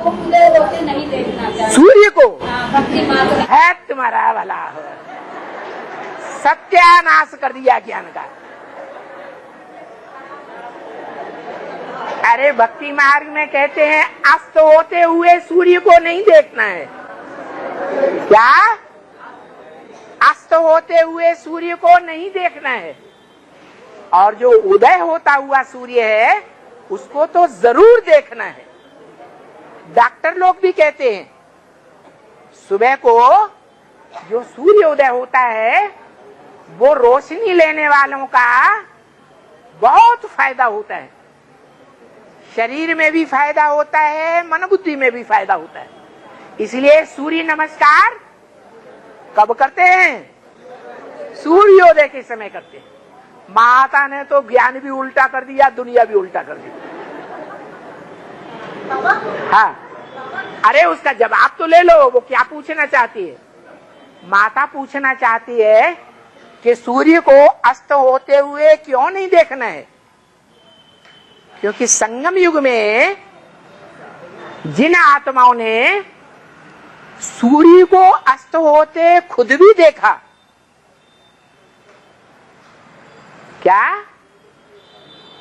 उदय होते नहीं देखना चाहिए। सूर्य को भक्ति मार्ग है तुम्हारा भला हो, सत्यानाश कर दिया ज्ञान का। अरे भक्ति मार्ग में कहते हैं अस्त होते हुए सूर्य को नहीं देखना है। क्या? अस्त होते हुए सूर्य को नहीं देखना है, और जो उदय होता हुआ सूर्य है उसको तो जरूर देखना है। डॉक्टर लोग भी कहते हैं सुबह को जो सूर्य उदय होता है वो रोशनी लेने वालों का बहुत फायदा होता है। शरीर में भी फायदा होता है, मन बुद्धि में भी फायदा होता है। इसलिए सूर्य नमस्कार कब करते हैं? सूर्योदय के समय करते हैं। माता ने तो ज्ञान भी उल्टा कर दिया, दुनिया भी उल्टा कर दी। हाँ, अरे उसका जवाब तो ले लो। वो क्या पूछना चाहती है? माता पूछना चाहती है कि सूर्य को अस्त होते हुए क्यों नहीं देखना है? क्योंकि संगम युग में जिन आत्माओं ने सूर्य को अस्त होते खुद भी देखा, क्या,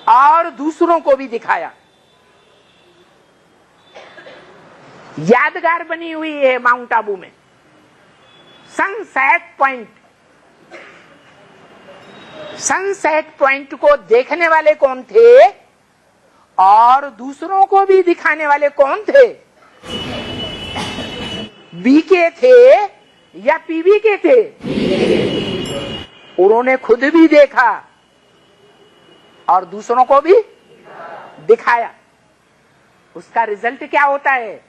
और दूसरों को भी दिखाया, यादगार बनी हुई है माउंट आबू में सनसेट पॉइंट। सनसेट पॉइंट को देखने वाले कौन थे और दूसरों को भी दिखाने वाले कौन थे? बीके थे या पीवी के थे? उन्होंने खुद भी देखा और दूसरों को भी दिखाया। उसका रिजल्ट क्या होता है?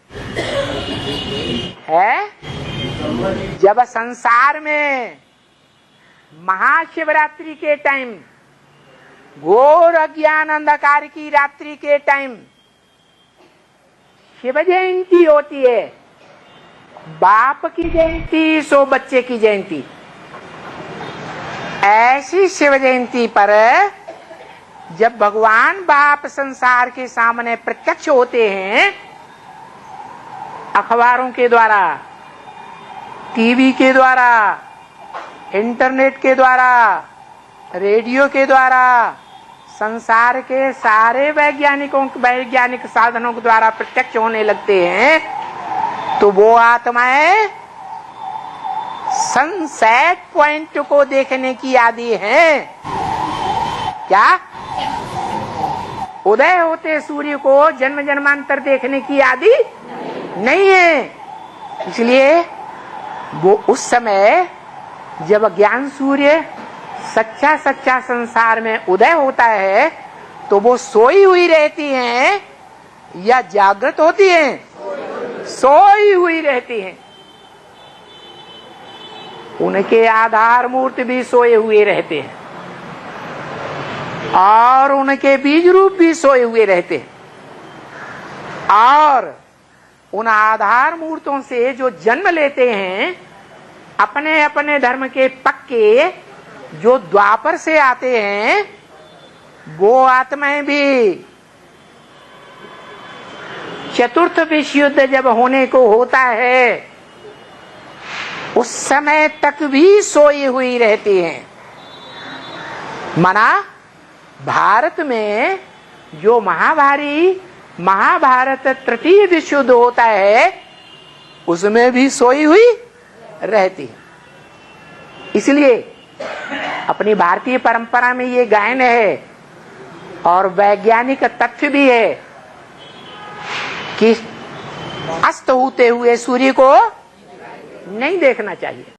जब संसार में महाशिवरात्रि के टाइम, घोर अज्ञान अंधकार की रात्रि के टाइम शिव जयंती होती है। बाप की जयंती सो बच्चे की जयंती। ऐसी शिव जयंती पर जब भगवान बाप संसार के सामने प्रत्यक्ष होते हैं, अखबारों के द्वारा, टीवी के द्वारा, इंटरनेट के द्वारा, रेडियो के द्वारा, संसार के सारे वैज्ञानिक साधनों के द्वारा प्रत्यक्ष होने लगते हैं, तो वो आत्माएं सनसेट पॉइंट को देखने की आदी हैं। क्या? उदय होते सूर्य को जन्म जन्मांतर देखने की आदी नहीं है। इसलिए वो उस समय जब ज्ञान सूर्य सच्चा सच्चा संसार में उदय होता है तो वो सोई हुई रहती हैं या जागृत होती हैं? सोई हुई रहती हैं। उनके आधार मूर्ति भी सोए हुए रहते हैं और उनके बीज रूप भी सोए हुए रहते हैं। और उन आधार मूर्तों से जो जन्म लेते हैं, अपने अपने धर्म के पक्के जो द्वापर से आते हैं, वो आत्माएं भी चतुर्थ विश्व युद्ध जब होने को होता है उस समय तक भी सोई हुई रहती हैं। माना भारत में जो महाभारत तृतीय विश्व युद्ध होता है उसमें भी सोई हुई रहती है। इसलिए अपनी भारतीय परंपरा में ये गायन है और वैज्ञानिक तथ्य भी है कि अस्त होते हुए सूर्य को नहीं देखना चाहिए।